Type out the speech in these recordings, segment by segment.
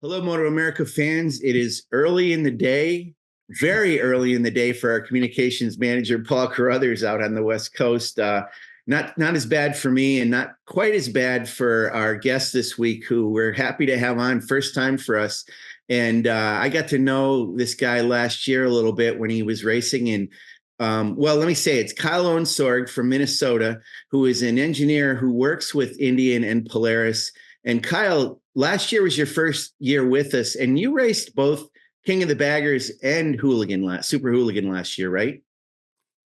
Hello, MotoAmerica fans. It is early in the day, very early in the day for our communications manager, Paul Carruthers, out on the West Coast. Not as bad for me and not quite as bad for our guest this week, who we're happy to have on, first time for us. And I got to know this guy last year a little bit when he was racing. And well, let me say it's Kyle Ohnsorg from Minnesota, who is an engineer who works with Indian and Polaris. And Kyle, last year was your first year with us, and you raced both King of the Baggers and Super Hooligan last year, right?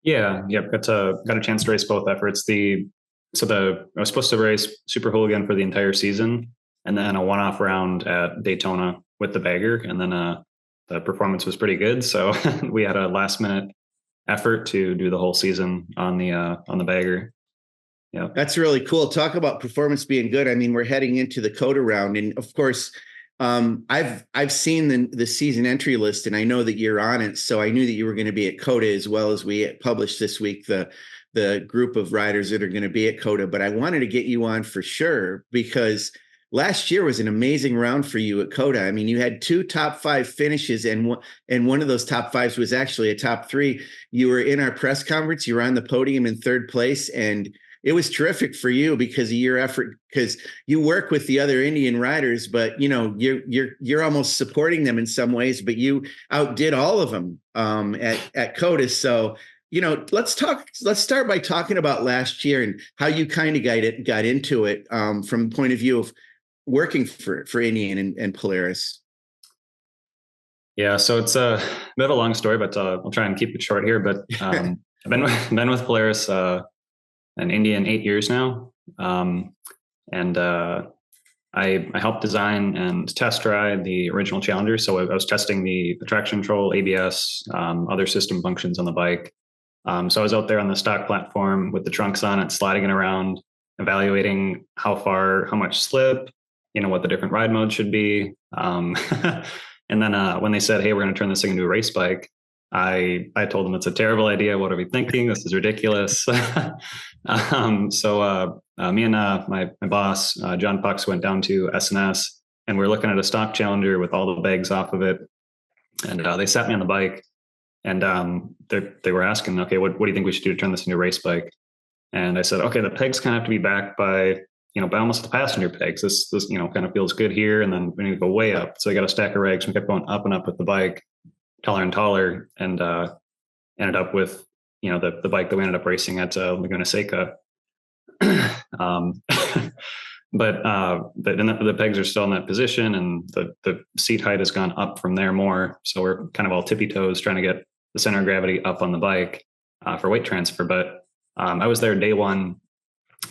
Yeah, yep. Got a chance to race both efforts. I was supposed to race Super Hooligan for the entire season, and then a one-off round at Daytona with the Bagger, and then the performance was pretty good. So we had a last-minute effort to do the whole season on the Bagger. Yeah, that's really cool. Talk about performance being good. I mean, we're heading into the COTA round, and of course, I've seen the season entry list, and I know that you're on it. So I knew that you were going to be at COTA, as well as we published this week the group of riders that are going to be at COTA. But I wanted to get you on for sure, because last year was an amazing round for you at COTA. I mean, you had two top five finishes, and one of those top fives was actually a top three. You were in our press conference. You were on the podium in third place, and it was terrific for you because of your effort, because you work with the other Indian riders, but you're almost supporting them in some ways, but you outdid all of them at COTA. So, let's start by talking about last year and how you kind of got into it from the point of view of working for Indian and Polaris. Yeah. So it's a bit of a long story, but I'll try and keep it short here. But I've been with Polaris an Indian 8 years now. And I helped design and test ride the original Challenger. So I was testing the traction control, ABS, other system functions on the bike. So I was out there on the stock platform with the trunks on it, sliding it around, evaluating how much slip, what the different ride modes should be. And then when they said, hey, we're going to turn this thing into a race bike, I told them it's a terrible idea. What are we thinking? This is ridiculous. So me and my boss, John Pucks, went down to S&S, and we're looking at a stock Challenger with all the bags off of it. And they sat me on the bike, and they were asking, okay, what do you think we should do to turn this into a race bike? And I said, okay, the pegs kind of have to be back by almost the passenger pegs. This kind of feels good here, and then we need to go way up. So I got a stack of rags. We kept going up and up with the bike, taller and taller, and ended up with the bike that we ended up racing at Laguna Seca. But the pegs are still in that position, and the seat height has gone up from there more. So we're kind of all tippy toes trying to get the center of gravity up on the bike for weight transfer. But I was there day one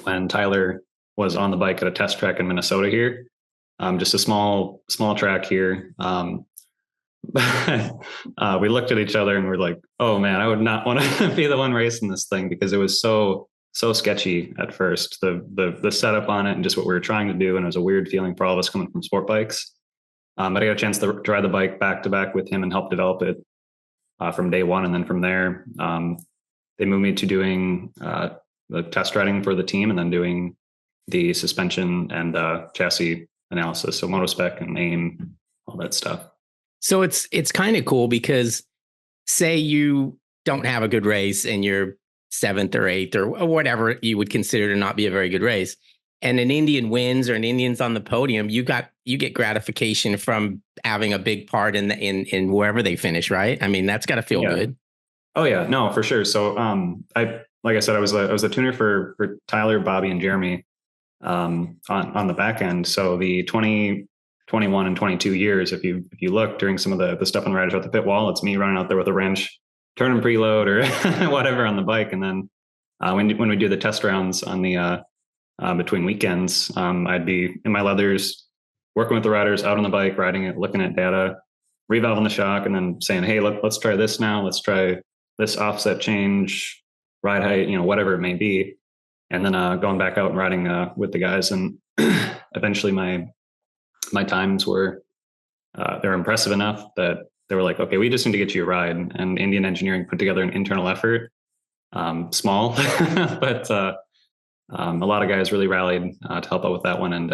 when Tyler was on the bike at a test track in Minnesota here, just a small track here. We looked at each other and we're like, oh man, I would not want to be the one racing this thing, because it was so sketchy at first, the setup on it and just what we were trying to do. And it was a weird feeling for all of us coming from sport bikes. But I got a chance to ride the bike back to back with him and help develop it from day one. And then from there, they moved me to doing the test riding for the team, and then doing the suspension and chassis analysis. So motospec and AIM, all that stuff. So it's kind of cool, because say you don't have a good race and you're seventh or eighth or whatever you would consider to not be a very good race, and an Indian wins or an Indian's on the podium, you get gratification from having a big part in wherever they finish, right? I mean, that's got to feel good. Oh yeah, no, for sure. So like I said, I was a tuner for Tyler, Bobby, and Jeremy on the back end. So the 2021 and 22 years, if you look during some of the stuff on the riders at the pit wall, it's me running out there with a wrench, turning preload or whatever on the bike. And then when we do the test rounds on the between weekends, I'd be in my leathers, working with the riders out on the bike, riding it, looking at data, revalving the shock, and then saying, hey, let's try this now. Let's try this offset change, ride height, whatever it may be. And then going back out and riding with the guys. And eventually my times were they're impressive enough that they were like, okay, we just need to get you a ride. And Indian Engineering put together an internal effort, small, but a lot of guys really rallied to help out with that one. And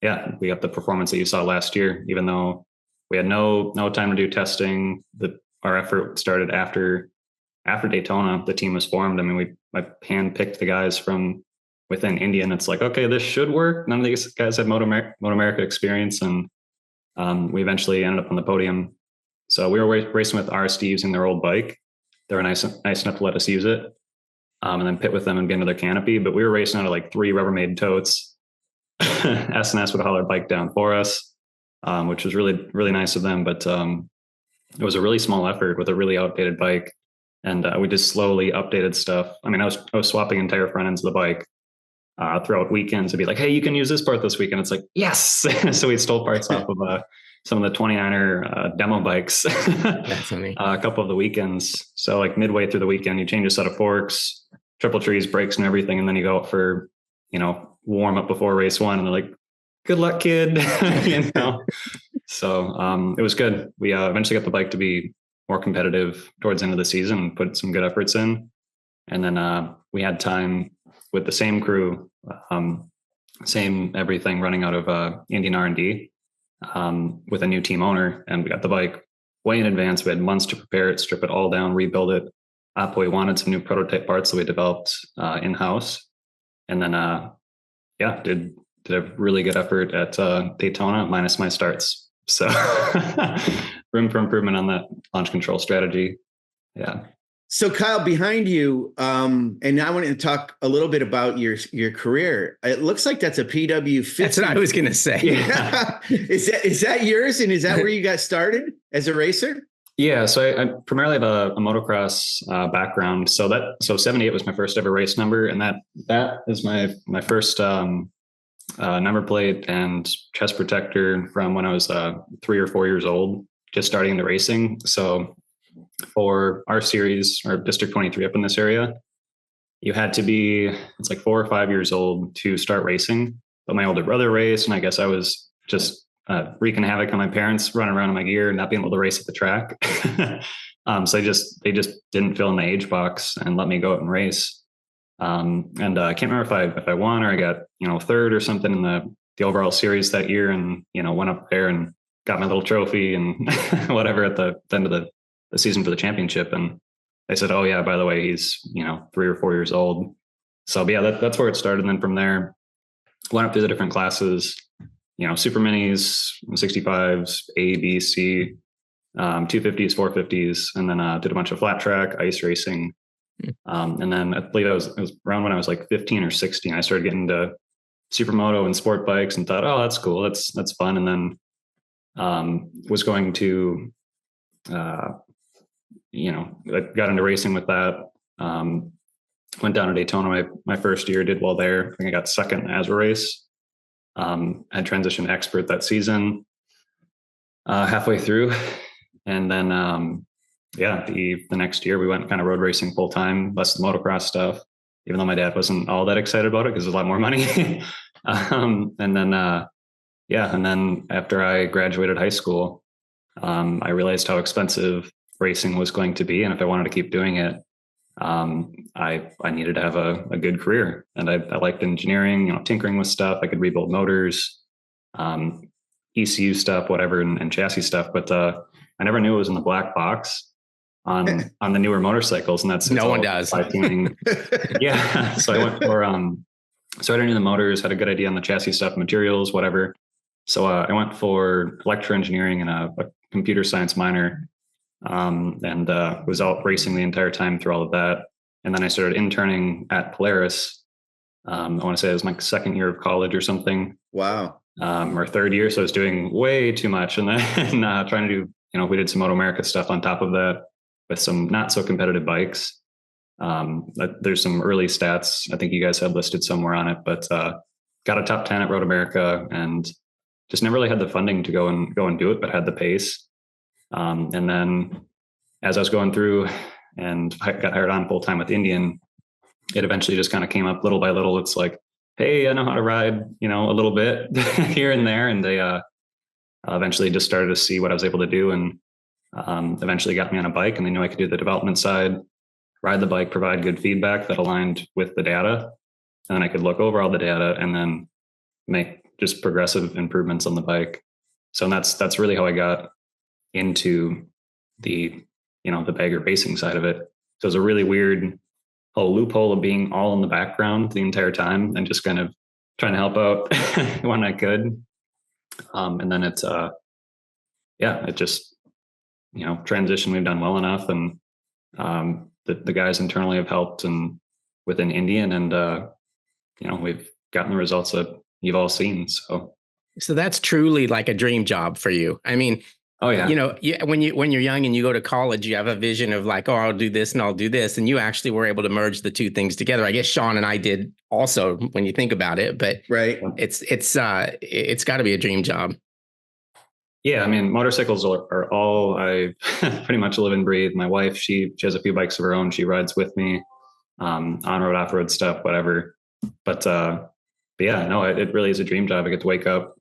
yeah, we got the performance that you saw last year, even though we had no time to do testing. Our effort started after Daytona. The team was formed. I mean, I handpicked the guys from within India, and it's like, okay, this should work. None of these guys had MotoAmerica experience, and we eventually ended up on the podium. So we were racing with RSD using their old bike. They were nice enough to let us use it, and then pit with them and get into their canopy. But we were racing out of like 3 Rubbermaid totes. S&S would haul our bike down for us, which was really, really nice of them. But it was a really small effort with a really outdated bike. And we just slowly updated stuff. I mean, I was swapping entire front ends of the bike throughout weekends to be like, hey, you can use this part this weekend. It's like, yes. So we stole parts off of some of the 29er demo bikes That's funny. a couple of the weekends. So like midway through the weekend, you change a set of forks, triple trees, brakes, and everything. And then you go out for, warm up before race 1. And they're like, good luck, kid. So it was good. We eventually got the bike to be more competitive towards the end of the season and put some good efforts in. And then we had time with the same crew, same everything, running out of Indian R&D with a new team owner. And we got the bike way in advance. We had months to prepare it, strip it all down, rebuild it. We wanted some new prototype parts that we developed in-house. And then, did a really good effort at Daytona, minus my starts. So room for improvement on that launch control strategy. Yeah. So Kyle, behind you, and I wanted to talk a little bit about your career. It looks like that's a PW50. That's what I was going to say. Yeah. Is that yours? And is that where you got started as a racer? Yeah. So I primarily have a motocross background. So 78 was my first ever race number. And that is my first number plate and chest protector from when I was 3 or 4 years old, just starting into racing. So for our series, or District 23 up in this area, you had to be, it's like 4 or 5 years old to start racing. But my older brother raced, and I guess I was just wreaking havoc on my parents, running around in my gear and not being able to race at the track. So they just didn't fill in the age box and let me go out and race. And I can't remember if I won or I got, third or something in the overall series that year, and, went up there and got my little trophy and whatever at the end of the season for the championship. And they said, oh yeah, by the way, he's, 3 or 4 years old. So yeah, that's where it started. And then from there, went up through the different classes, super minis, 65s, A, B, C, 250s, 450s, and then did a bunch of flat track, ice racing. And then I believe it was around when I was like 15 or 16, I started getting into supermoto and sport bikes and thought, oh, that's cool. That's fun. And then was going to, I got into racing with that. Went down to Daytona my first year, did well there. I think I got second in the ASRA race. Had transitioned to expert that season halfway through. And then, the next year we went kind of road racing full time, less the motocross stuff, even though my dad wasn't all that excited about it because there's a lot more money. And then after I graduated high school, I realized how expensive racing was going to be. And if I wanted to keep doing it, I needed to have a good career. And I liked engineering, tinkering with stuff. I could rebuild motors, ECU stuff, whatever, and chassis stuff. But I never knew it was in the black box on the newer motorcycles. And that's no one does. Tuning. Yeah. So I went for started into the motors, had a good idea on the chassis stuff, materials, whatever. So I went for electrical engineering and a computer science minor. And was out racing the entire time through all of that. And then I started interning at Polaris. I want to say it was my second year of college or something. Wow. Or third year. So I was doing way too much. And then trying to do, we did some MotoAmerica stuff on top of that with some not so competitive bikes. There's some early stats. I think you guys had listed somewhere on it, but got a top 10 at RoadAmerica and just never really had the funding to go and do it, but had the pace. And then as I was going through and got hired on full time with Indian, it eventually just kind of came up little by little. It's like, hey, I know how to ride, a little bit here and there. And they eventually just started to see what I was able to do, and eventually got me on a bike, and they knew I could do the development side, ride the bike, provide good feedback that aligned with the data. And then I could look over all the data and then make just progressive improvements on the bike. So that's really how I got into the, the bagger racing side of it. So it was a really weird whole loophole of being all in the background the entire time and just kind of trying to help out when I could. And then it's, it just, transition we've done well enough. And the guys internally have helped and within Indian and, we've gotten the results that you've all seen. So that's truly like a dream job for you. I mean, oh yeah. When you're young and you go to college, you have a vision of like, oh, I'll do this and I'll do this. And you actually were able to merge the two things together. I guess Sean and I did also when you think about it, but right. It's got to be a dream job. Yeah. I mean, motorcycles are all I pretty much live and breathe. My wife, she has a few bikes of her own. She rides with me, on-road, off-road stuff, whatever. But yeah, no, it really is a dream job. I get to wake up,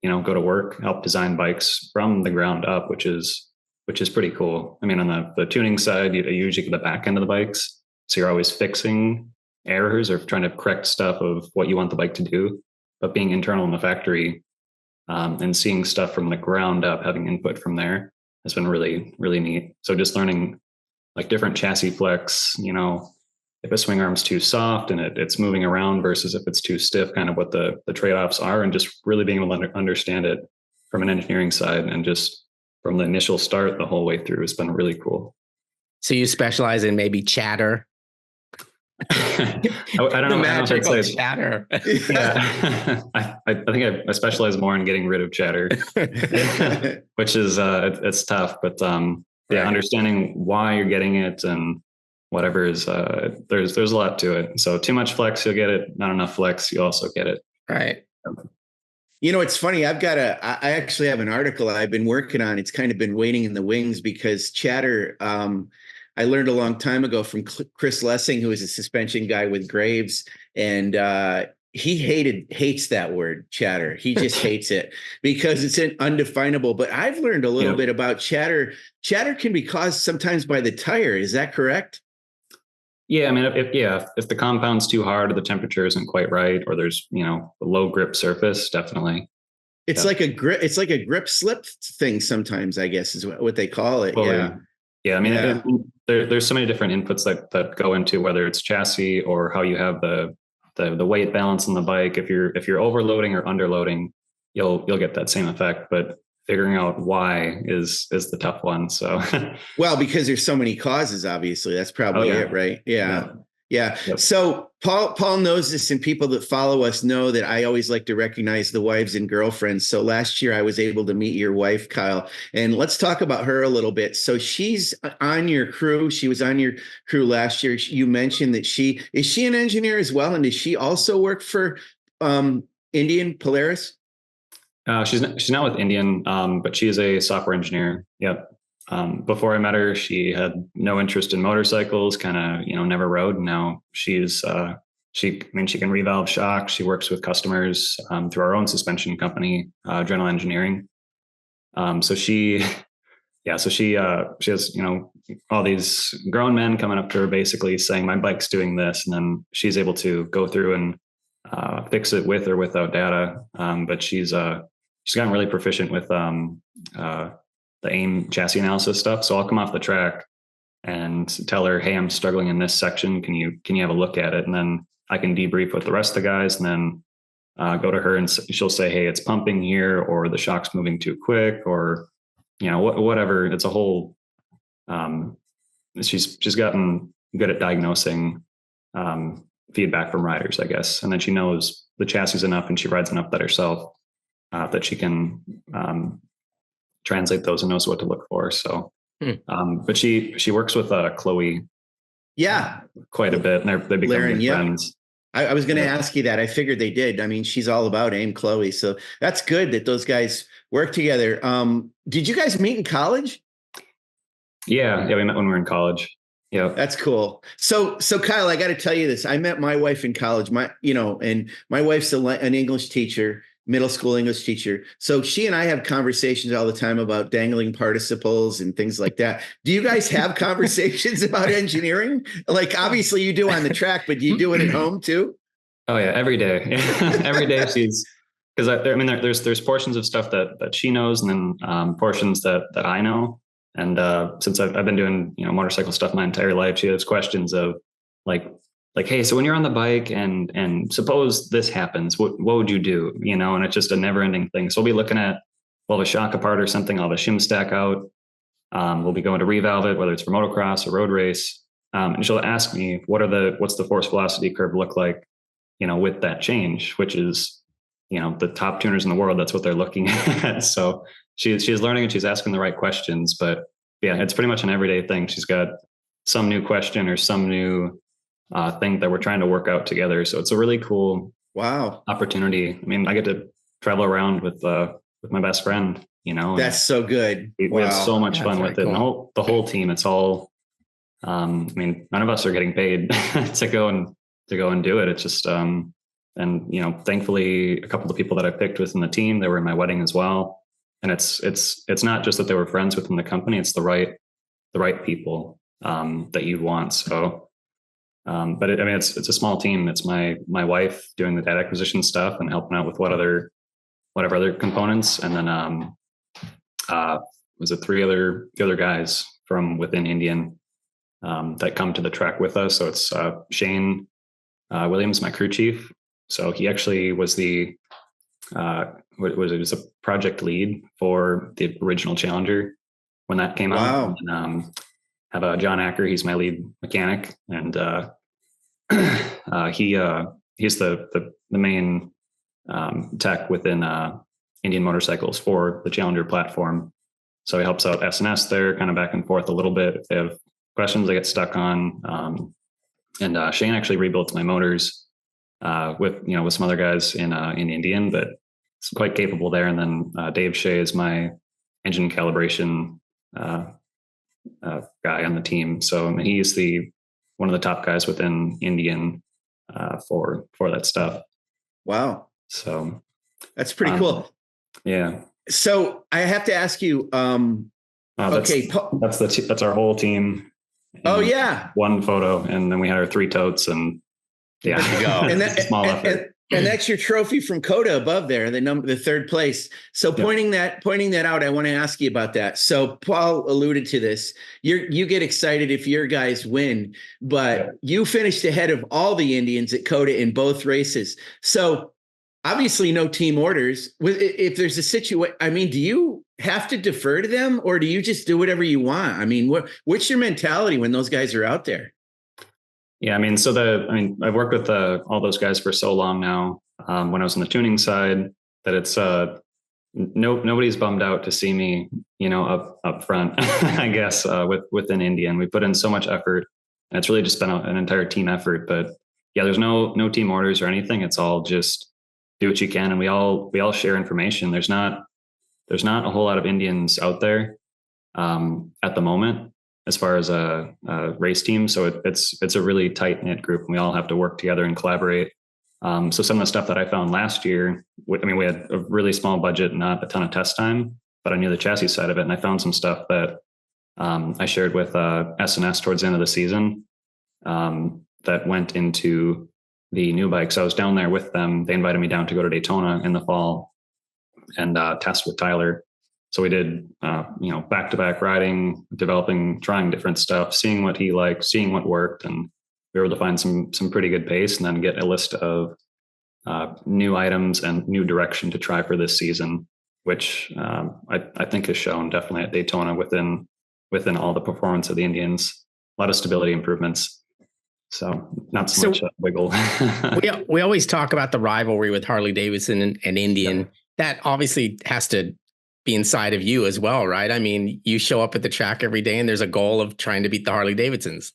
go to work, help design bikes from the ground up, which is pretty cool. I mean, on the tuning side, you usually get the back end of the bikes. So you're always fixing errors or trying to correct stuff of what you want the bike to do. But being internal in the factory and seeing stuff from the ground up, having input from there has been really, really neat. So just learning like different chassis flex, if a swing arm's too soft and it's moving around versus if it's too stiff, kind of what the trade-offs are, and just really being able to understand it from an engineering side and just from the initial start the whole way through has been really cool. So you specialize in maybe chatter? I don't know. Magical chatter. Yeah. I think I specialize more in getting rid of chatter, which is it's tough, but yeah, understanding why you're getting it and whatever is there's a lot to it. So too much flex, you'll get it. Not enough flex, you also get it. Right. It's funny. I actually have an article I've been working on. It's kind of been waiting in the wings because chatter, I learned a long time ago from Chris Lessing, who is a suspension guy with Graves. And he hates that word chatter. He just hates it because it's an undefinable, but I've learned a little bit about chatter. Chatter can be caused sometimes by the tire. Is that correct? Yeah, I mean, if the compound's too hard or the temperature isn't quite right, or there's a low grip surface, definitely. It's like a grip. It's like a grip slip thing. Sometimes, I guess, is what they call it. Totally. Yeah. I mean, there's so many different inputs that go into whether it's chassis or how you have the weight balance on the bike. If you're overloading or underloading, you'll get that same effect. But figuring out why is the tough one. So, well, because there's so many causes, obviously, that's probably it, right? Yeah. Yep. So Paul knows this, and people that follow us know that I always like to recognize the wives and girlfriends. So last year I was able to meet your wife, Kyle, and let's talk about her a little bit. So she's on your crew. She was on your crew last year. You mentioned that is she an engineer as well? And does she also work for Indian Polaris? She's not with Indian, but she is a software engineer. Yep. Before I met her, she had no interest in motorcycles, kind of, never rode. Now she's, she can revalve shocks. She works with customers through our own suspension company, General Engineering. So she has, all these grown men coming up to her basically saying, my bike's doing this. And then she's able to go through and fix it with or without data. But she's gotten really proficient with the AIM chassis analysis stuff. So I'll come off the track and tell her, hey, I'm struggling in this section. Can you have a look at it? And then I can debrief with the rest of the guys and then go to her and she'll say, hey, it's pumping here, or the shock's moving too quick, or, whatever. It's a whole, she's gotten good at diagnosing feedback from riders, I guess. And then she knows the chassis enough and she rides enough that herself that she can translate those and knows what to look for. So, but she works with Chloe, quite a bit, and they become good friends. I was going to ask you that. I figured they did. I mean, she's all about AIM Chloe, so that's good that those guys work together. Did you guys meet in college? Yeah, we met when we were in college. Yeah, that's cool. So Kyle, I got to tell you this. I met my wife in college. And my wife's an English teacher. Middle school English teacher. So she and I have conversations all the time about dangling participles and things like that. Do you guys have conversations about engineering? Like, obviously you do on the track, but do you do it at home too? Oh yeah, every day. Every day because I mean, there's portions of stuff that she knows, and then portions that I know. And since I've been doing motorcycle stuff my entire life, she has questions of like, hey, so when you're on the bike and suppose this happens, what would you do? And it's just a never ending thing. So we'll be looking at, well, a shock apart or something, I'll have a shim stack out. We'll be going to revalve it, whether it's for motocross or road race. And she'll ask me, what's the force velocity curve look like, with that change, which is, the top tuners in the world, that's what they're looking at. So she's learning and she's asking the right questions, but yeah, it's pretty much an everyday thing. She's got some new question or some new thing that we're trying to work out together. So it's a really cool opportunity. I mean, I get to travel around with my best friend, That's so good. We have so much fun with it. Cool. And the whole team, it's all, I mean, none of us are getting paid to go and do it. It's just, and thankfully a couple of people that I picked within the team, they were in my wedding as well. And it's not just that they were friends within the company, it's the right people that you want. So, but it's a small team. It's my wife doing the data acquisition stuff and helping out with whatever other components. And then, was it three other guys from within Indian, that come to the track with us. So it's, Shane, Williams, my crew chief. So he actually was the, was a project lead for the original Challenger when that came out. And, have John Acker, he's my lead mechanic, and he's the main tech within Indian Motorcycles for the Challenger platform. So he helps out S&S there, kind of back and forth a little bit. If they have questions they get stuck on, and Shane actually rebuilt my motors with some other guys in Indian, but it's quite capable there. And then Dave Shea is my engine calibration guy on the team. So he's one of the top guys within Indian for that stuff. Wow. So that's pretty cool. Yeah. So I have to ask you, that's our whole team. Oh yeah. One photo. And then we had our 3 totes, and yeah, there you go. And that's small effort. And that's your trophy from COTA above there, the third place. So pointing that out, I want to ask you about that. So Paul alluded to this. You get excited if your guys win, but you finished ahead of all the Indians at COTA in both races. So obviously no team orders. If there's a situation, I mean, do you have to defer to them, or do you just do whatever you want? I mean, what's your mentality when those guys are out there? Yeah, I mean, I've worked with all those guys for so long now. When I was on the tuning side, that it's nobody's bummed out to see me, up front. I guess within Indian, we put in so much effort, and it's really just been an entire team effort. But yeah, there's no team orders or anything. It's all just do what you can, and we all share information. There's not a whole lot of Indians out there at the moment, as far as a race team. So it's a really tight knit group, and we all have to work together and collaborate. So some of the stuff that I found last year, we had a really small budget, not a ton of test time, but I knew the chassis side of it. And I found some stuff that I shared with S&S towards the end of the season that went into the new bikes. I was down there with them. They invited me down to go to Daytona in the fall and test with Tyler. So we did, back-to-back riding, developing, trying different stuff, seeing what he liked, seeing what worked, and we were able to find some pretty good pace, and then get a list of new items and new direction to try for this season, which I think has shown definitely at Daytona within all the performance of the Indians, a lot of stability improvements. So not so much wiggle. we always talk about the rivalry with Harley Davidson and Indian. Yeah. That obviously has to be inside of you as well, right? I mean, you show up at the track every day, and there's a goal of trying to beat the Harley Davidsons.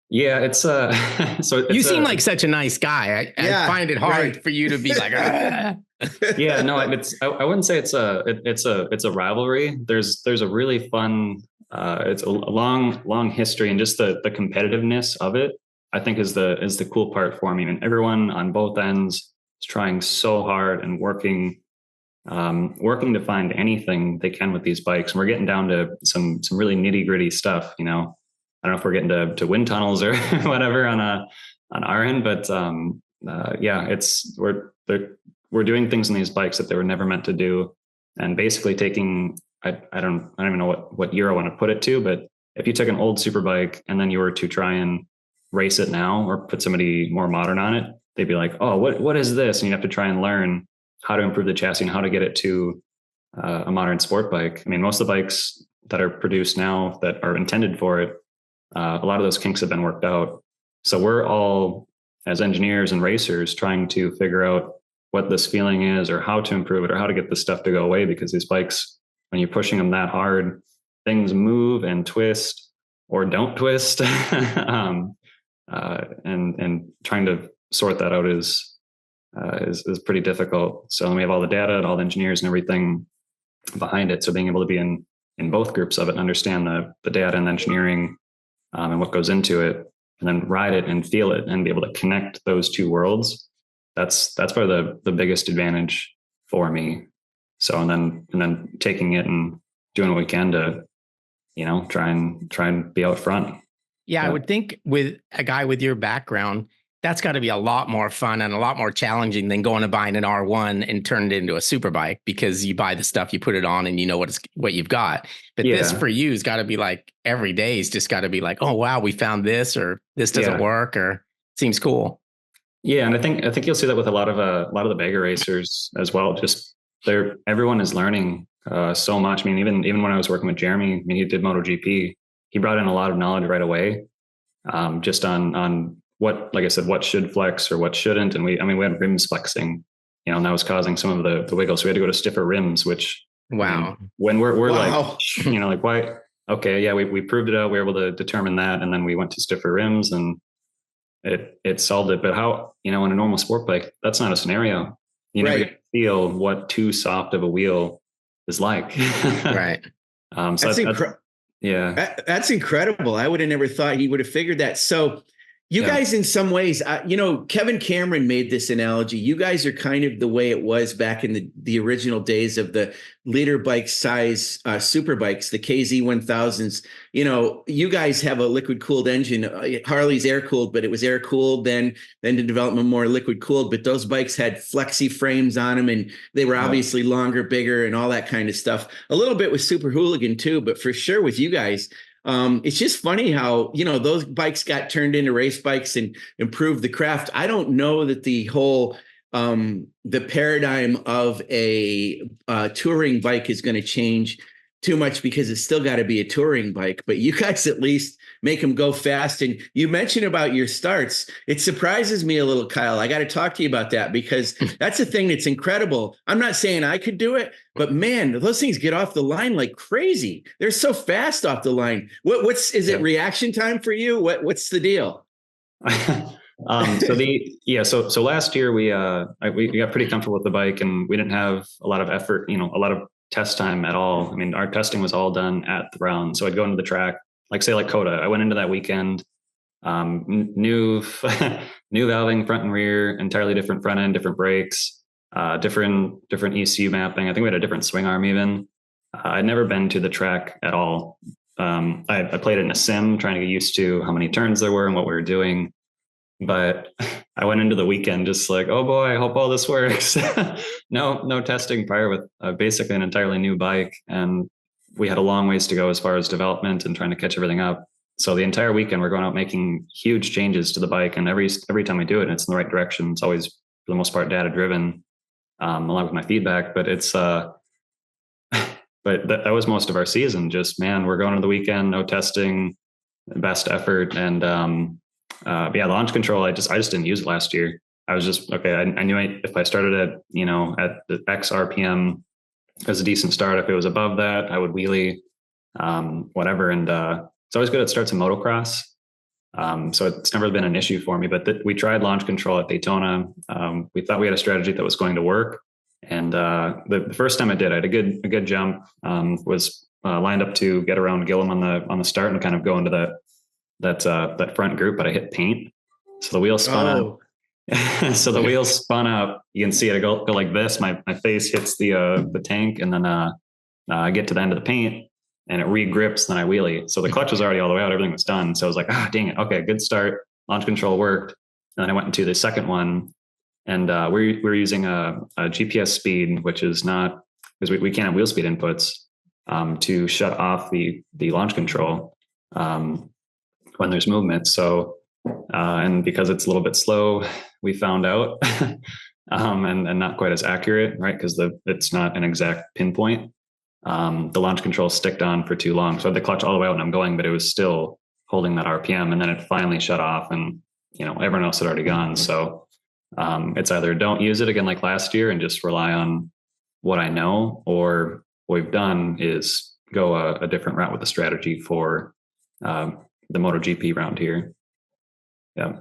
Yeah, it's you seem like such a nice guy. I find it hard for you to be like, yeah, no, I wouldn't say it's a rivalry. There's a really fun, it's a long history, and just the competitiveness of it, I think is the cool part for me. And everyone on both ends is trying so hard and working to find anything they can with these bikes. And we're getting down to some really nitty gritty stuff. I don't know if we're getting to wind tunnels or whatever on our end, but yeah, were doing things in these bikes that they were never meant to do, and basically taking, I don't even know what year I want to put it to, but if you took an old super bike and then you were to try and race it now or put somebody more modern on it, they'd be like, oh, what is this? And you have to try and learn how to improve the chassis and how to get it to a modern sport bike. I mean, most of the bikes that are produced now that are intended for it, a lot of those kinks have been worked out. So we're all, as engineers and racers, trying to figure out what this feeling is or how to improve it or how to get this stuff to go away, because these bikes, when you're pushing them that hard, things move and twist or don't twist. And trying to sort that out is pretty difficult. So we have all the data and all the engineers and everything behind it. So being able to be in both groups of it and understand the data and engineering and what goes into it, and then ride it and feel it and be able to connect those two worlds. That's probably the biggest advantage for me. So, and then taking it and doing what we can to, try and be out front. Yeah, I would think with a guy with your background, that's got to be a lot more fun and a lot more challenging than going and buying an R1 and turn it into a super bike, because you buy the stuff, you put it on, and you know what you've got. But this for you has got to be like every day's just got to be like, oh wow, we found this, or this doesn't work, or seems cool. Yeah, and I think you'll see that with a lot of the bagger racers as well. Just everyone is learning so much. I mean, even when I was working with Jeremy, I mean, he did MotoGP. He brought in a lot of knowledge right away, just on what, like I said, what should flex or what shouldn't. And we had rims flexing, and that was causing some of the wiggles. So we had to go to stiffer rims, which wow. When we're like, like why? Okay, yeah, we proved it out. We were able to determine that, and then we went to stiffer rims, and it solved it. But how, in a normal sport bike, that's not a scenario. You never get to feel what too soft of a wheel is like. Right. So that's incredible. I would have never thought he would have figured that. So you guys, in some ways, Kevin Cameron made this analogy. You guys are kind of the way it was back in the original days of the liter bike size super bikes, the KZ 1000s. You guys have a liquid cooled engine. Harley's air cooled, but it was air cooled then to development more liquid cooled. But those bikes had flexi frames on them, and they were obviously longer, bigger, and all that kind of stuff. A little bit with Super Hooligan too, but for sure with you guys. It's just funny how, those bikes got turned into race bikes and improved the craft. I don't know that the whole, the paradigm of a touring bike is going to change too much, because it's still got to be a touring bike, but you guys at least make them go fast. And you mentioned about your starts. It surprises me a little, Kyle. I got to talk to you about that, because that's a thing that's incredible. I'm not saying I could do it, but man, those things get off the line like crazy. They're so fast off the line. Is it reaction time for you? What's the deal? So last year we got pretty comfortable with the bike, and we didn't have a lot of effort, a lot of test time at all. I mean, our testing was all done at the round. So I'd go into the track, like Coda. I went into that weekend, new valving front and rear, entirely different front end, different brakes, different ECU mapping. I think we had a different swing arm even. I'd never been to the track at all. I played it in a sim, trying to get used to how many turns there were and what we were doing. But I went into the weekend just like, oh boy, I hope all this works. No testing prior with basically an entirely new bike. And we had a long ways to go as far as development and trying to catch everything up. So the entire weekend we're going out making huge changes to the bike. And every time we do it, it's in the right direction. It's always, for the most part, data driven, along with my feedback. But it's, but that was most of our season. Just, man, we're going into the weekend, no testing, best effort. And, launch control, I just didn't use it last year. I was just, okay, I knew if I started at the X RPM as a decent start, if it was above that, I would wheelie, whatever. And it's always good at starts in motocross. So it's never been an issue for me, but we tried launch control at Daytona. We thought we had a strategy that was going to work. And the first time I did, I had a good jump, was lined up to get around Gillum on the start and kind of go into that front group, but I hit paint. So the wheel spun up. So the wheel spun up. You can see it go like this. My face hits the tank, and then I get to the end of the paint and it re-grips, then I wheelie. So the clutch was already all the way out. Everything was done. So I was like, dang it. Okay, good start. Launch control worked. And then I went into the second one, And we're using a GPS speed, which is not, because we can't have wheel speed inputs, to shut off the launch control when there's movement. So, and because it's a little bit slow, we found out, and not quite as accurate, right? Because it's not an exact pinpoint. The launch control sticked on for too long. So I had the clutch all the way out and I'm going, but it was still holding that RPM. And then it finally shut off, and, everyone else had already gone. So it's either don't use it again like last year and just rely on what I know, or what we've done is go a different route with the strategy for the MotoGP round here. Yeah.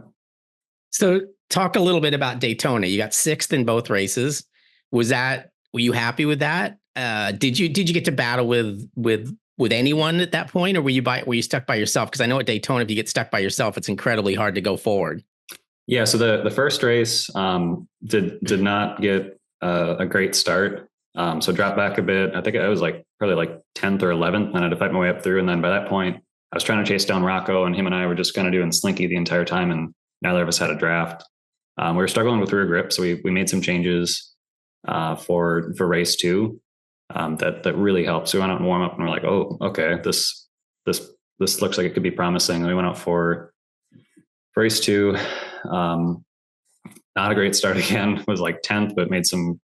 So talk a little bit about Daytona. You got sixth in both races. Were you happy with that? Did you get to battle with anyone at that point, or were you stuck by yourself? Because I know at Daytona, if you get stuck by yourself, it's incredibly hard to go forward. Yeah. So the first race did not get a great start. So dropped back a bit. I think I was probably 10th or 11th, and I had to fight my way up through. And then by that point, I was trying to chase down Rocco, and him and I were just kind of doing slinky the entire time, and neither of us had a draft. We were struggling with rear grip, so we made some changes for race 2 that really helped. So we went out and warm up, and we're like, oh, okay, this looks like it could be promising. And we went out for race 2. Not a great start again. Was 10th, but made some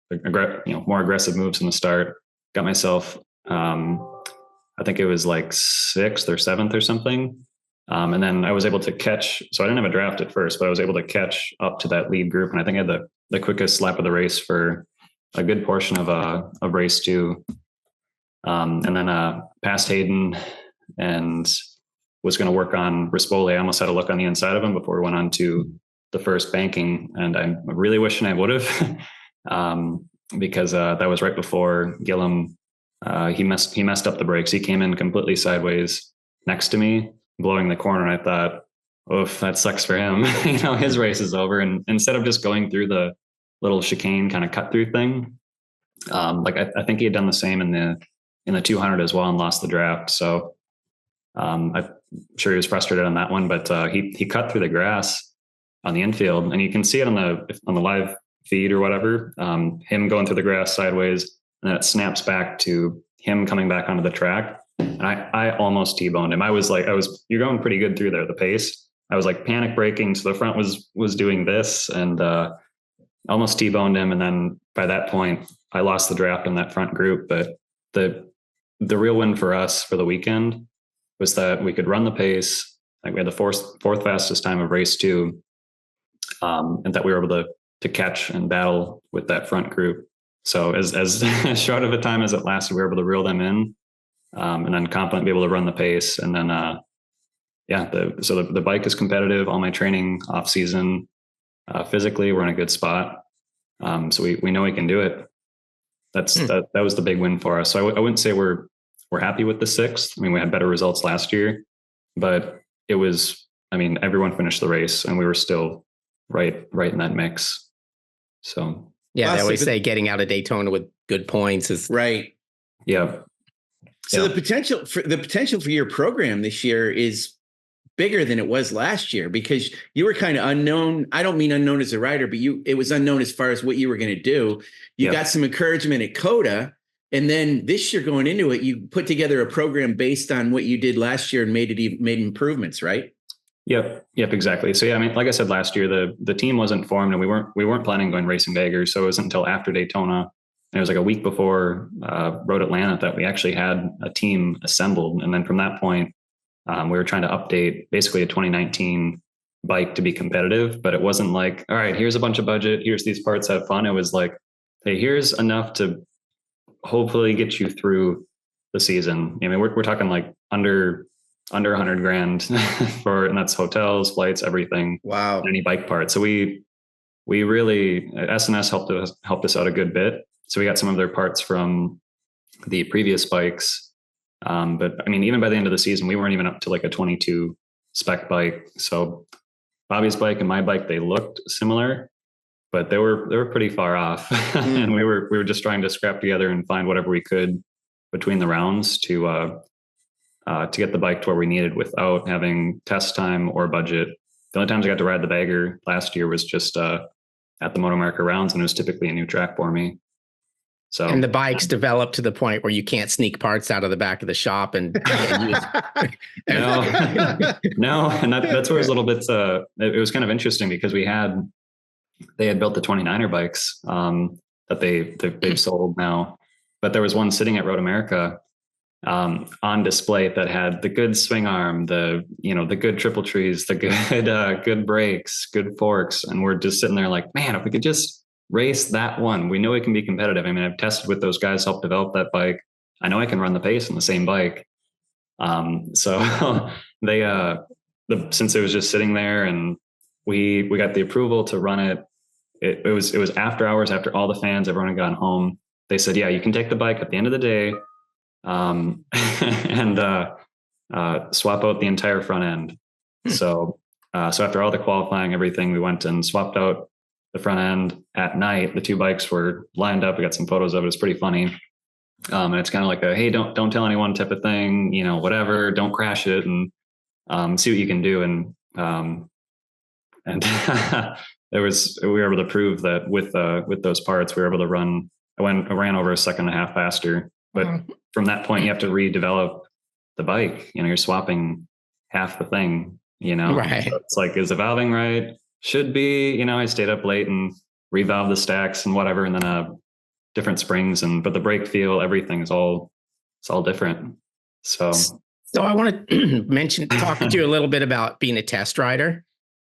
more aggressive moves in the start. Got myself, I think it was 6th or 7th or something. And then I was able to catch. So I didn't have a draft at first, but I was able to catch up to that lead group. And I think I had the quickest lap of the race for a good portion of race 2. And then passed Hayden and was going to work on Rispoli. I almost had a look on the inside of him before we went on to the first banking. And I'm really wishing I would have, because that was right before Gillum. He messed up the brakes. He came in completely sideways next to me, blowing the corner. And I thought, oof, that sucks for him. His race is over. And instead of just going through the little chicane kind of cut through thing, I think he had done the same in the 200 as well and lost the draft. So I'm sure he was frustrated on that one, but he cut through the grass on the infield, and you can see it on the live feed or whatever, him going through the grass sideways, and then it snaps back to him coming back onto the track. And I almost T-boned him. You're going pretty good through there, the pace. I was panic braking. So the front was doing this, and almost T-boned him. And then by that point, I lost the draft in that front group. But the real win for us for the weekend was that we could run the pace. We had the fourth fastest time of race 2. And that we were able to catch and battle with that front group. So as short of a time as it lasted, we were able to reel them in, and then confident be able to run the pace. And then, the bike is competitive. All my training off season, physically, we're in a good spot. So we know we can do it. That was the big win for us. So I wouldn't say we're happy with the 6th. I mean, we had better results last year, but it was, everyone finished the race and we were still right in that mix. So yeah, they always say getting out of Daytona with good points is right. Yeah. So the potential for your program this year is bigger than it was last year, because you were kind of unknown. I don't mean unknown as a rider, but it was unknown as far as what you were going to do. You got some encouragement at COTA, and then this year going into it, you put together a program based on what you did last year and made improvements, right? Yep, exactly. So like I said, last year the team wasn't formed, and we weren't planning on going racing baggers. So it wasn't until after Daytona, and it was a week before Road Atlanta, that we actually had a team assembled. And then from that point, we were trying to update basically a 2019 bike to be competitive. But it wasn't all right, here's a bunch of budget, here's these parts, have fun. It was hey, here's enough to hopefully get you through the season. We're talking under $100,000 and that's hotels, flights, everything. Wow. Any bike part. So we really, S&S helped us out a good bit. So we got some of their parts from the previous bikes. But even by the end of the season, we weren't even up to a 22 spec bike. So Bobby's bike and my bike, they looked similar, but they were pretty far off. And we were just trying to scrap together and find whatever we could between the rounds to get the bike to where we needed without having test time or budget. The only times I got to ride the bagger last year was just at the MotoAmerica rounds, and it was typically a new track for me. So, and the bikes developed to the point where you can't sneak parts out of the back of the shop and use. No, and that's where it was a little bit. It was kind of interesting because they had built the 29er bikes that they've sold now, but there was one sitting at RoadAmerica on display that had the good swing arm, the good triple trees, the good brakes, good forks, and we're just sitting there like, man, if we could just race that one, we know it can be competitive. I mean, I've tested with those guys, helped develop that bike. I know I can run the pace on the same bike. So they since it was just sitting there, and we got the approval to run it. It was after hours, after all the fans, everyone had gone home. They said, yeah, you can take the bike at the end of the day, and swap out the entire front end. So after all the qualifying, everything, we went and swapped out the front end at night. The two bikes were lined up. We got some photos of it. It's pretty funny. And it's kind of like a, hey, don't tell anyone type of thing, whatever, don't crash it, and see what you can do. And we were able to prove that with those parts, we were able to run. I ran over a second and a half faster, but from that point, you have to redevelop the bike. You're swapping half the thing, Right. So it's like, is the valving right? Should be, I stayed up late and revalved the stacks and whatever. And then, different springs but the brake feel, everything is it's all different. So I want to talk to you a little bit about being a test rider.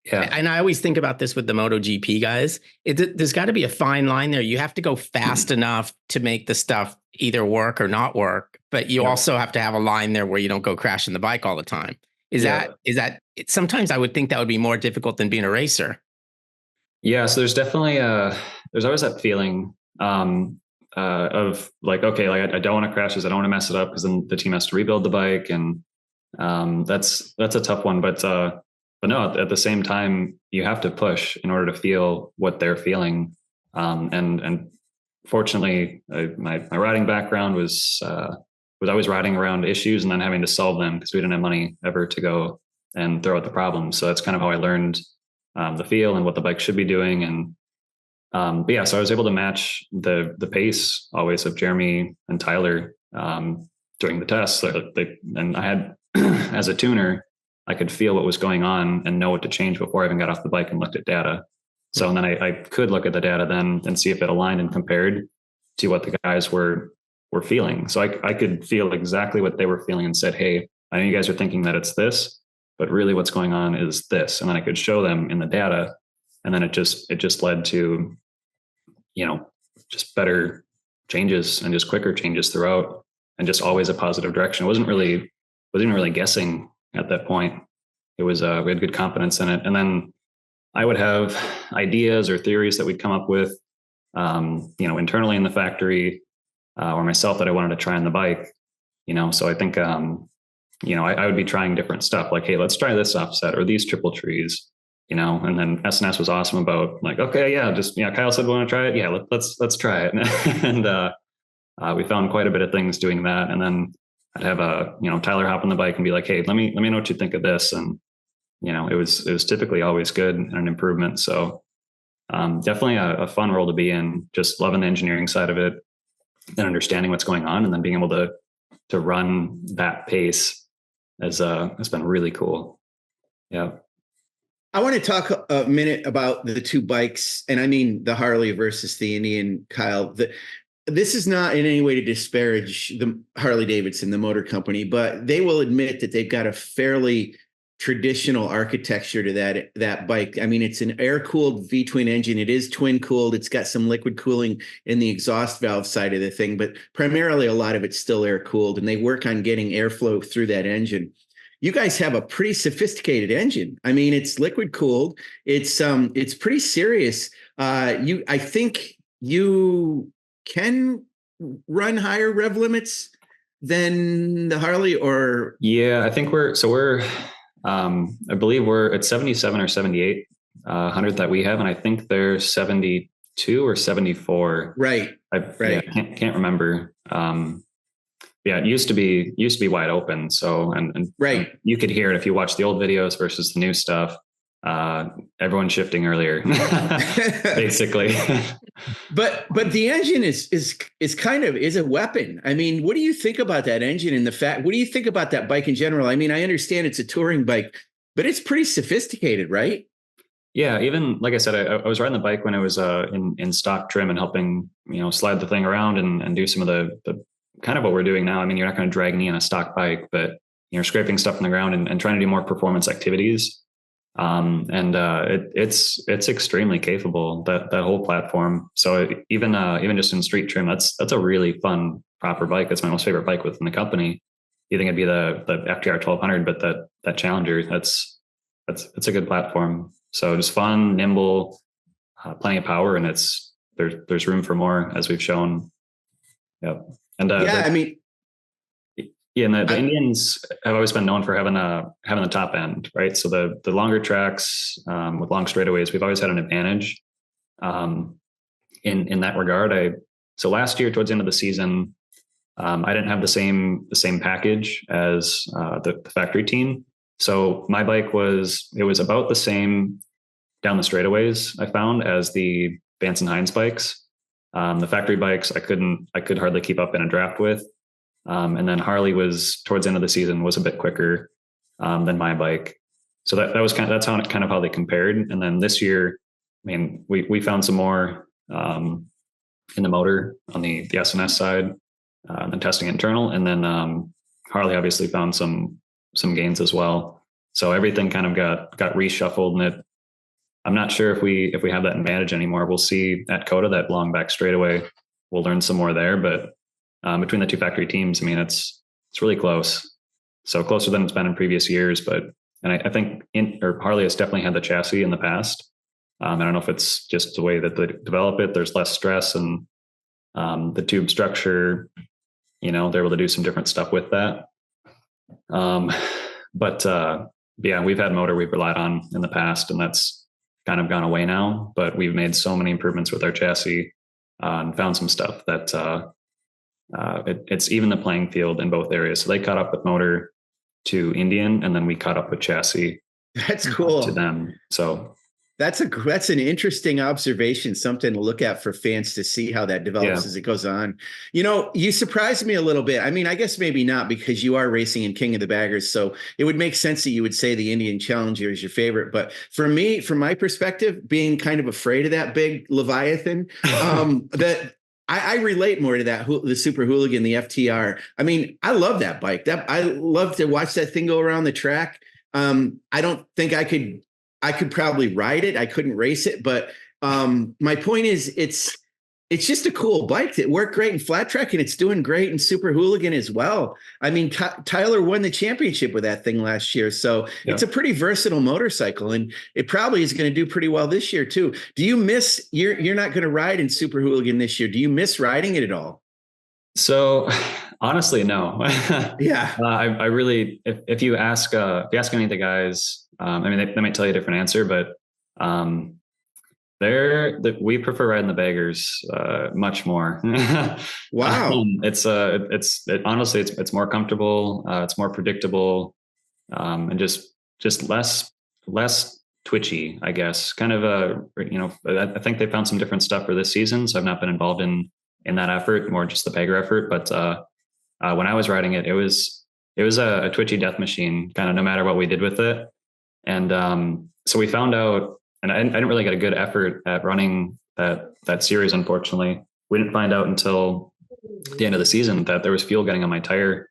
Yeah. And I always think about this with the MotoGP guys. There's got to be a fine line there. You have to go fast enough to make the stuff either work or not work, but you also have to have a line there where you don't go crashing the bike all the time. Is that sometimes I would think that would be more difficult than being a racer. Yeah. So there's definitely there's always that feeling of like, okay, like I don't want to crash this. I don't want to mess it up, because then the team has to rebuild the bike, and that's a tough one. But no, at the same time, you have to push in order to feel what they're feeling. And fortunately, my riding background was always riding around issues and then having to solve them, because we didn't have money ever to go and throw out the problems. So that's kind of how I learned the feel and what the bike should be doing. And but yeah, so I was able to match the pace always of Jeremy and Tyler during the tests. So and I had, as a tuner, I could feel what was going on and know what to change before I even got off the bike and looked at data. So, and then I could look at the data then and see if it aligned and compared to what the guys were feeling. So I could feel exactly what they were feeling and said, hey, I know you guys are thinking that it's this, but really what's going on is this. And then I could show them in the data. And then it just led to, just better changes and just quicker changes throughout, and just always a positive direction. It wasn't really guessing at that point. It was, we had good confidence in it. And then I would have ideas or theories that we'd come up with, internally in the factory, or myself, that I wanted to try on the bike, so I think, I would be trying different stuff, like, hey, let's try this offset or these triple trees, and then SNS was awesome about like, okay, yeah, Kyle said, we want to try it. Yeah, let's try it. And we found quite a bit of things doing that. And then I'd have Tyler hop on the bike and be like, hey, let me know what you think of this. And, it was typically always good and an improvement. So definitely a fun role to be in, just loving the engineering side of it and understanding what's going on, and then being able to run that pace has been really cool. Yeah. I want to talk a minute about the two bikes, and I mean the Harley versus the Indian, Kyle. This is not in any way to disparage the Harley Davidson, the motor company, but they will admit that they've got a fairly traditional architecture to that bike. I mean, it's an air-cooled V-twin engine. It is twin-cooled. It's got some liquid cooling in the exhaust valve side of the thing, but primarily a lot of it's still air-cooled, and they work on getting airflow through that engine. You guys have a pretty sophisticated engine. I mean, it's liquid cooled. It's pretty serious. I think you can run higher rev limits than the Harley, or? Yeah, I think I believe we're at 77 or 78 100 that we have, and I think they're 72 or 74. Right. Yeah, can't remember. Yeah, it used to be wide open. So, and right. You could hear it if you watch the old videos versus the new stuff. everyone's shifting earlier, basically. But the engine is kind of is a weapon. I mean, what do you think about that engine and the fact? What do you think about that bike in general? I mean, I understand it's a touring bike, but it's pretty sophisticated, right? Yeah, even like I said, I was riding the bike when it was in stock trim and helping, slide the thing around and do some of the kind of what we're doing now. I mean, you're not going to drag me on a stock bike, but you're scraping stuff on the ground and trying to do more performance activities. It's extremely capable, that whole platform. So even just in street trim, that's a really fun, proper bike. That's my most favorite bike within the company. You think it'd be the FTR 1200, but that Challenger, that's a good platform. So just fun, nimble, plenty of power, and there's room for more, as we've shown. Yep. And I mean, yeah, and the Indians have always been known for having the top end, right? So the longer tracks with long straightaways, we've always had an advantage in that regard. So last year towards the end of the season, I didn't have the same package as the factory team. So my bike was about the same down the straightaways, I found, as the Vance and Hines bikes. The factory bikes I could hardly keep up in a draft with. And then Harley was towards the end of the season was a bit quicker than my bike. So that's how they compared. And then this year, I mean, we found some more in the motor on the SNS side, and testing internal. And then Harley obviously found some gains as well. So everything kind of got reshuffled, and I'm not sure if we have that advantage anymore. We'll see at COTA, that long back straightaway. We'll learn some more there, but between the two factory teams, I mean, it's really close. So closer than it's been in previous years, and I think Harley has definitely had the chassis in the past. I don't know if it's just the way that they develop it. There's less stress, and the tube structure, they're able to do some different stuff with that. But yeah, we've had motor we've relied on in the past, and that's kind of gone away now, but we've made so many improvements with our chassis and found some stuff that it's even the playing field in both areas. So they caught up with motor to Indian, and then we caught up with chassis. That's cool to them. So that's an interesting observation, something to look at for fans to see how that develops as it goes on. You surprised me a little bit. I mean, I guess maybe not, because you are racing in King of the Baggers, so it would make sense that you would say the Indian Challenger is your favorite. But for me, from my perspective, being kind of afraid of that big Leviathan, that I relate more to that, the Super Hooligan, the FTR. I mean, I love that bike. I love to watch that thing go around the track. I don't think I could probably ride it. I couldn't race it, but my point is it's just a cool bike that worked great in flat track, and it's doing great in Super Hooligan as well. I mean, Tyler won the championship with that thing last year. So it's a pretty versatile motorcycle, and it probably is going to do pretty well this year too. Do you miss, you're not going to ride in Super Hooligan this year. Do you miss riding it at all? So honestly, no. Yeah. I really, if you ask any of the guys, I mean, they might tell you a different answer, but we prefer riding the Baggers much more. Wow. Honestly, it's more comfortable. It's more predictable, and just less twitchy, I guess. Kind of I think they found some different stuff for this season, so I've not been involved in that effort, more just the Bagger effort. But when I was riding it, it was a twitchy death machine, kind of no matter what we did with it. And so we found out, and I didn't really get a good effort at running that series. Unfortunately, we didn't find out until the end of the season that there was fuel getting on my tire,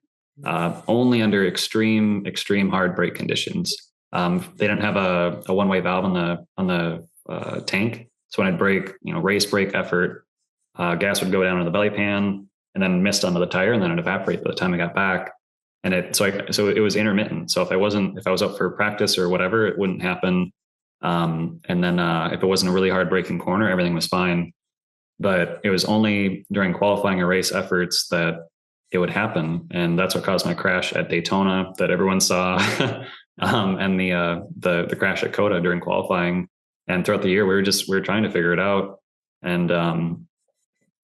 only under extreme hard brake conditions. They didn't have a one-way valve on the tank, so when I'd brake, race brake effort, gas would go down to the belly pan and then mist onto the tire, and then it'd evaporate by the time I got back. And so it was intermittent. So if I was up for practice or whatever, it wouldn't happen. And then if it wasn't a really hard braking corner, everything was fine. But it was only during qualifying or race efforts that it would happen. And that's what caused my crash at Daytona that everyone saw, and the crash at COTA during qualifying. And throughout the year, we were trying to figure it out. And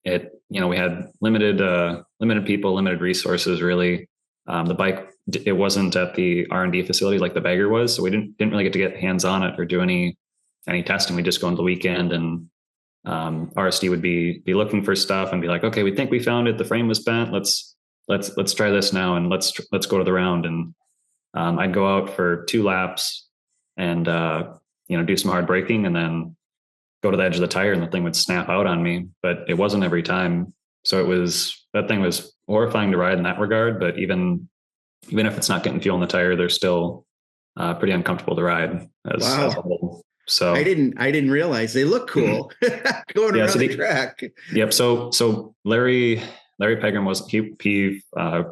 we had limited people, limited resources, really. The bike, it wasn't at the R&D facility like the bagger was, so we didn't really get to get hands on it or do any testing. We just go on the weekend, and RSD would be looking for stuff and be like, okay, we think we found it. The frame was bent. Let's try this now, and let's go to the round. And I'd go out for 2 laps and do some hard braking, and then go to the edge of the tire, and the thing would snap out on me. But it wasn't every time. So that thing was horrifying to ride in that regard. But even if it's not getting fuel in the tire, they're still pretty uncomfortable to ride as a whole. So I didn't realize they look cool going around the track. Yep. So Larry Pegram he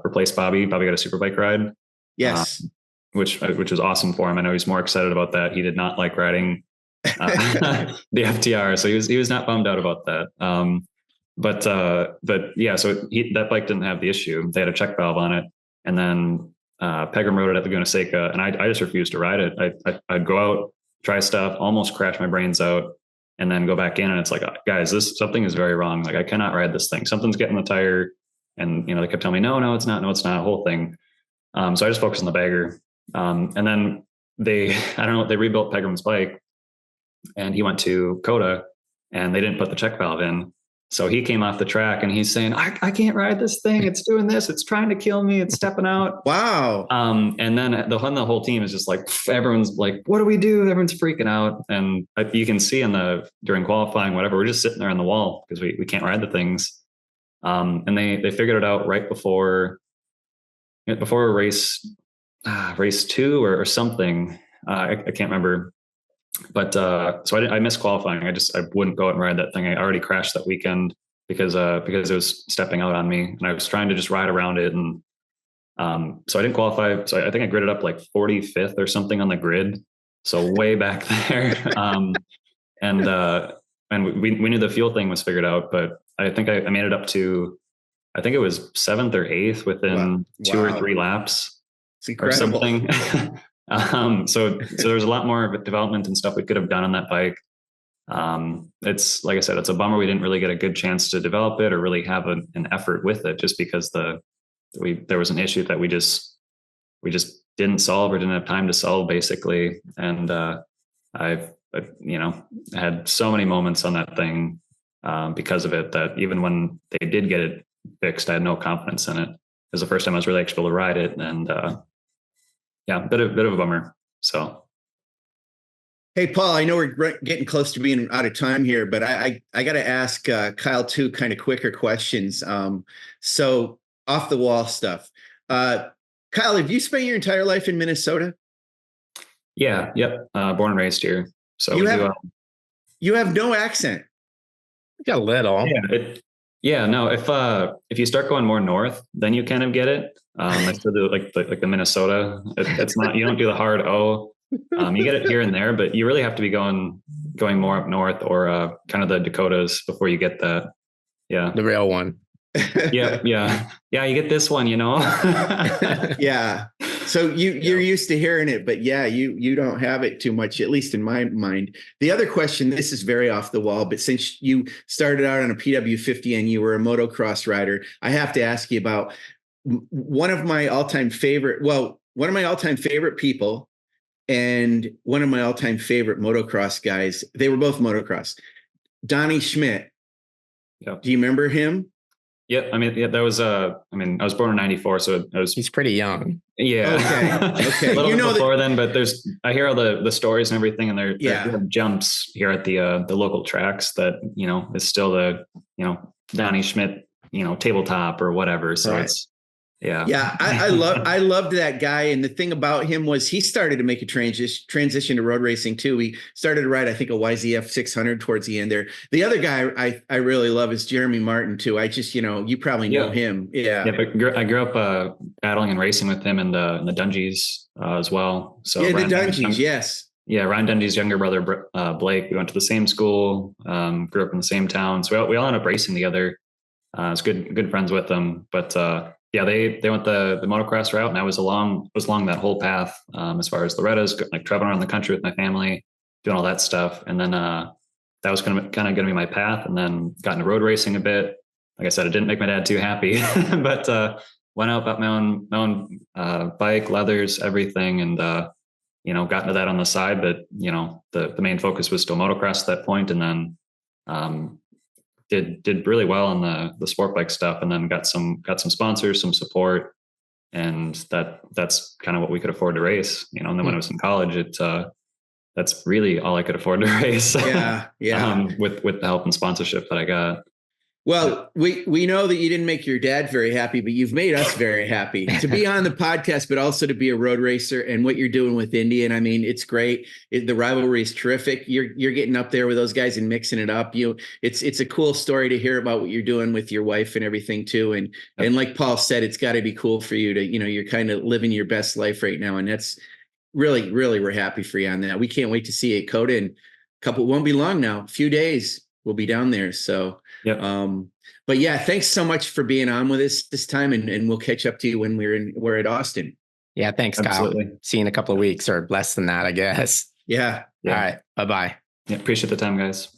replaced Bobby. Bobby got a superbike ride. Yes. Which was awesome for him. I know he's more excited about that. He did not like riding the FTR, so he was not bummed out about that. But yeah, so that bike didn't have the issue. They had a check valve on it, and then Pegram rode it at Laguna Seca, and I just refused to ride it. I'd go out, try stuff, almost crash my brains out, and then go back in, and it's like, guys, something is very wrong. Like, I cannot ride this thing. Something's getting the tire, and they kept telling me, no, it's not, whole thing. So I just focused on the bagger, and then they rebuilt Pegram's bike, and he went to Coda, and they didn't put the check valve in. So he came off the track, and he's saying, I can't ride this thing. It's doing this. It's trying to kill me. It's stepping out. Wow. And then the whole team is just like, everyone's like, what do we do? Everyone's freaking out. And you can see during qualifying, whatever, we're just sitting there on the wall because we can't ride the things. And they figured it out right before race 2 or something. I can't remember. But so I missed qualifying. I wouldn't go out and ride that thing. I already crashed that weekend because it was stepping out on me, and I was trying to just ride around it. And so I didn't qualify. So I think I gridded up like 45th or something on the grid. So way back there. And we knew the fuel thing was figured out, but I think I made it up to, I think it was 7th or 8th within 2 or 3 laps. It's incredible. Or something. So there's a lot more development and stuff we could have done on that bike. It's like I said, it's a bummer we didn't really get a good chance to develop it or really have an effort with it, just because there was an issue that we just didn't solve or didn't have time to solve, basically. And I've had so many moments on that thing because of it, that even when they did get it fixed, I had no confidence in it. It was the first time I was really actually able to ride it, and yeah, bit of a bummer. So, hey, Paul, I know we're getting close to being out of time here, but I got to ask Kyle 2 kind of quicker questions. So off the wall stuff. Kyle, have you spent your entire life in Minnesota? Yeah. Yep. Born and raised here. So you have no accent. You got a little. Yeah. No, if you start going more north, then you kind of get it. I still do like the Minnesota. It's not, you don't do the hard O. You get it here and there, but you really have to be going more up north or kind of the Dakotas before you get that. Yeah. The real one. Yeah. You get this one, Yeah. So you're used to hearing it, but yeah, you don't have it too much, at least in my mind. The other question, this is very off the wall, but since you started out on a PW50 and you were a motocross rider, I have to ask you about one of my all-time favorite people and one of my all-time favorite motocross guys. They were both motocross. Donnie Schmidt. Yep. Do you remember him? Yeah, I mean, yeah, that was I was born in '94, so he's pretty young. Yeah. Okay. A little bit before then, but I hear all the stories and everything, and there are jumps here at the local tracks that is still the Donnie Schmidt tabletop or whatever. So It's I loved that guy, and the thing about him was he started to make a transition to road racing too. He started to ride, I think, a YZF 600 towards the end there. The other guy I really love is Jeremy Martin too. I just you probably know him. But I grew up battling and racing with him in the Dungeys as well. So the Dungeys, yes. Yeah, Ryan Dungey's younger brother Blake. We went to the same school, grew up in the same town, so we all ended up racing together. I was good friends with them, but. Yeah, they went the motocross route, and I was along that whole path as far as Loretta's, like traveling around the country with my family, doing all that stuff. And then that was kind of going to be my path. And then got into road racing a bit. Like I said, it didn't make my dad too happy, but went out, got my own bike, leathers, everything. And, got into that on the side, but, the main focus was still motocross at that point. And then, did really well on the sport bike stuff, and then got some sponsors, some support. And that's kind of what we could afford to race, and then when I was in college, that's really all I could afford to race. Yeah. With the help and sponsorship that I got. Well, we know that you didn't make your dad very happy, but you've made us very happy to be on the podcast, but also to be a road racer, and what you're doing with Indian. I mean, it's great. The rivalry is terrific. You're getting up there with those guys and mixing it up. It's a cool story to hear about what you're doing with your wife and everything too. And like Paul said, it's got to be cool for you to, you're kind of living your best life right now. And that's really, really, we're happy for you on that. We can't wait to see it. COTA in won't be long now, a few days. We'll be down there. So, but yeah, thanks so much for being on with us this time, and we'll catch up to you when we're at Austin. Yeah. Thanks, Absolutely. Kyle. See you in a couple of weeks, or less than that, I guess. Yeah. All right. Bye-bye. Yeah. Appreciate the time, guys.